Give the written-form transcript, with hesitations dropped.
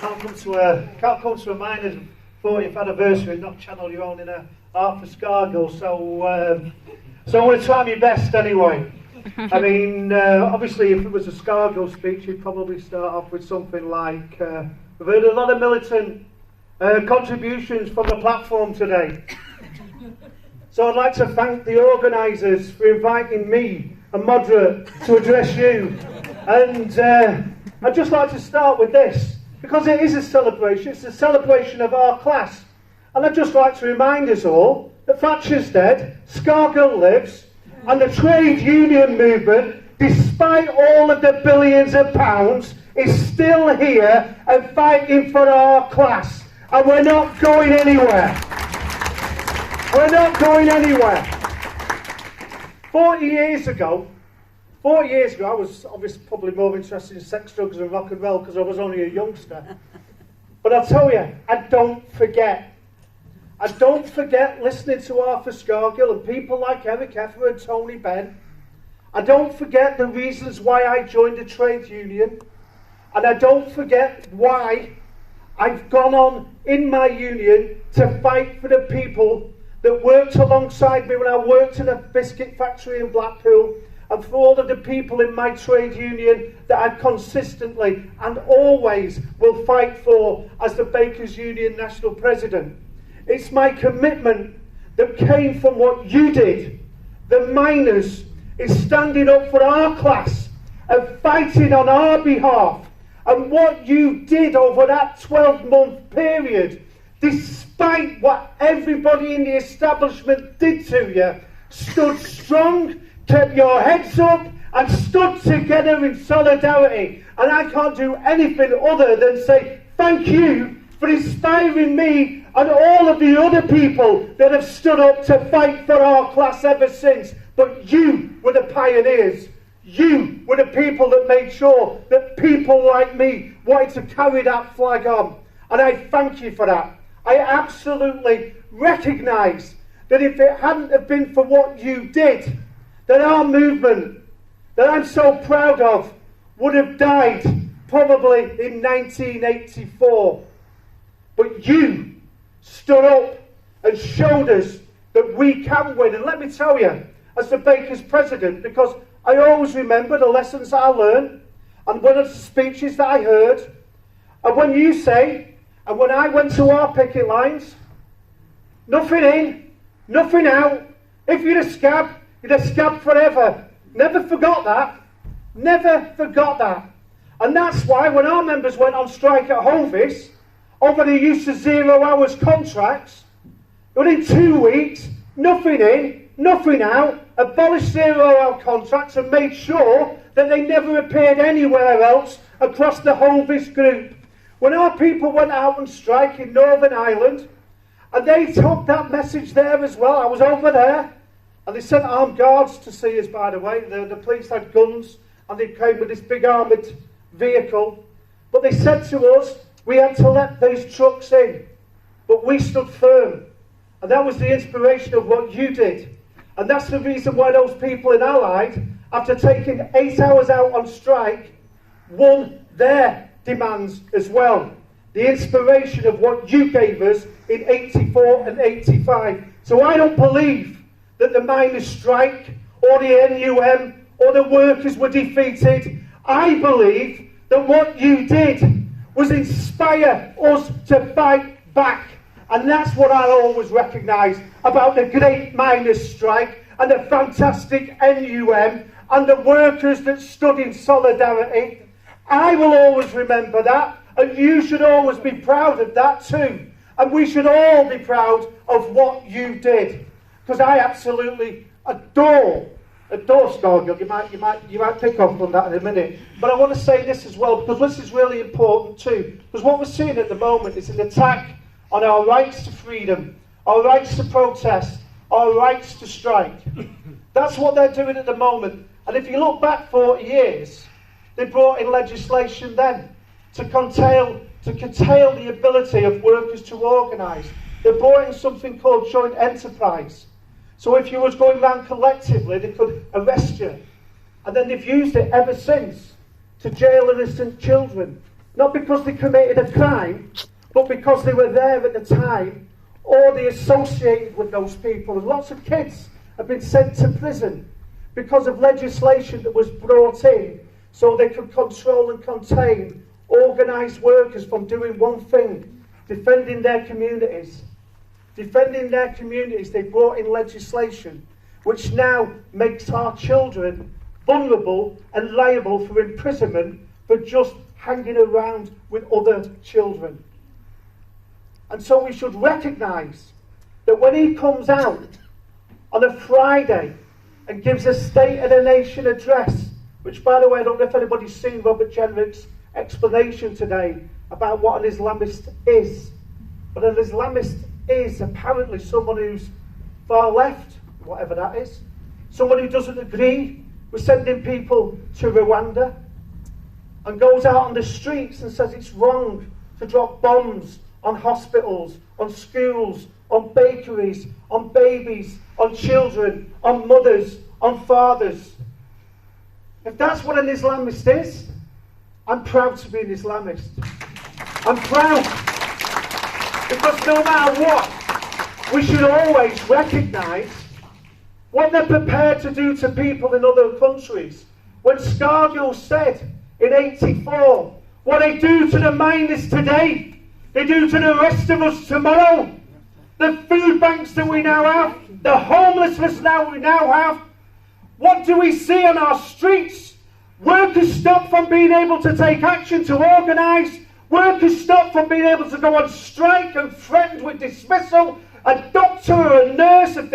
can't come to a miners' 40th anniversary and not channel your own inner Arthur Scargill. So I want to try my best anyway. I mean, obviously, if it was a Scargill speech, you'd probably start off with something like, "We've heard a lot of militant contributions from the platform today. So I'd like to thank the organisers for inviting me, a moderate, to address you. And I'd just like to start with this, because it is a celebration. It's a celebration of our class. And I'd just like to remind us all that Thatcher's dead, Scargill lives, and the trade union movement, despite all of the billions of pounds, is still here and fighting for our class. And we're not going anywhere. We're not going anywhere. 40 years ago, I was obviously probably more interested in sex, drugs and rock and roll because I was only a youngster. But I'll tell you, I don't forget listening to Arthur Scargill and people like Eric Effer and Tony Benn. I don't forget the reasons why I joined a trade union. And I don't forget why I've gone on in my union to fight for the people that worked alongside me when I worked in a biscuit factory in Blackpool, and for all of the people in my trade union that I consistently and always will fight for as the Bakers Union National President. It's my commitment that came from what you did. The miners is standing up for our class and fighting on our behalf. And what you did over that 12-month period, despite what everybody in the establishment did to you, stood strong, kept your heads up, and stood together in solidarity. And I can't do anything other than say thank you for inspiring me and all of the other people that have stood up to fight for our class ever since. But you were the pioneers. You were the people that made sure that people like me wanted to carry that flag on. And I thank you for that. I absolutely recognise that if it hadn't have been for what you did, that our movement, that I'm so proud of, would have died probably in 1984. But you stood up and showed us that we can win. And let me tell you, as the Bakers president, because I always remember the lessons I learned and one of the speeches that I heard. And when you say, and when I went to our picket lines, nothing in, nothing out. If you're a scab, you're a scab forever. Never forgot that. Never forgot that. And that's why when our members went on strike at Hovis over the use of 0 hours contracts, within 2 weeks, nothing in, nothing out, abolished 0 hour contracts and made sure that they never appeared anywhere else across the Hovis group. When our people went out on strike in Northern Ireland, and they took that message there as well, I was over there, and they sent armed guards to see us, by the way. The police had guns, and they came with this big armoured vehicle. But they said to us, we had to let these trucks in. But we stood firm. And that was the inspiration of what you did. And that's the reason why those people in Allied, after taking 8 hours out on strike, won their demands as well. The inspiration of what you gave us in 84 and 85. So I don't believe that the miners' strike or the NUM or the workers were defeated. I believe that what you did was inspire us to fight back. And that's what I always recognise about the great miners' strike and the fantastic NUM and the workers that stood in solidarity. I will always remember that, and you should always be proud of that too. And we should all be proud of what you did. Because I absolutely adore Scargill. You might pick up on that in a minute. But I want to say this as well, because this is really important too. Because what we're seeing at the moment is an attack on our rights to freedom, our rights to protest, our rights to strike. That's what they're doing at the moment. And if you look back 40 years, they brought in legislation then to curtail the ability of workers to organise. They brought in something called joint enterprise. So if you was going round collectively, they could arrest you. And then they've used it ever since to jail innocent children. not because they committed a crime, but because they were there at the time, or they associated with those people. And lots of kids have been sent to prison because of legislation that was brought in so they could control and contain organised workers from doing one thing: defending their communities. Defending their communities, they brought in legislation which now makes our children vulnerable and liable for imprisonment for just hanging around with other children. And so we should recognise that when he comes out on a Friday and gives a State of the Nation address, which, by the way, I don't know if anybody's seen Robert Jenrick's explanation today about what an Islamist is. But an Islamist is apparently someone who's far left, whatever that is. Someone who doesn't agree with sending people to Rwanda and goes out on the streets and says it's wrong to drop bombs on hospitals, on schools, on bakeries, on babies, on children, on mothers, on fathers. If that's what an Islamist is, I'm proud to be an Islamist. I'm proud. Because no matter what, we should always recognise what they're prepared to do to people in other countries. When Scargill said in '84, what they do to the miners today, they do to the rest of us tomorrow. The food banks that we now have, the homelessness we now have, what do we see on our streets? Workers stop from being able to take action to organise. Workers stop from being able to go on strike and threatened with dismissal. A doctor or a nurse, if they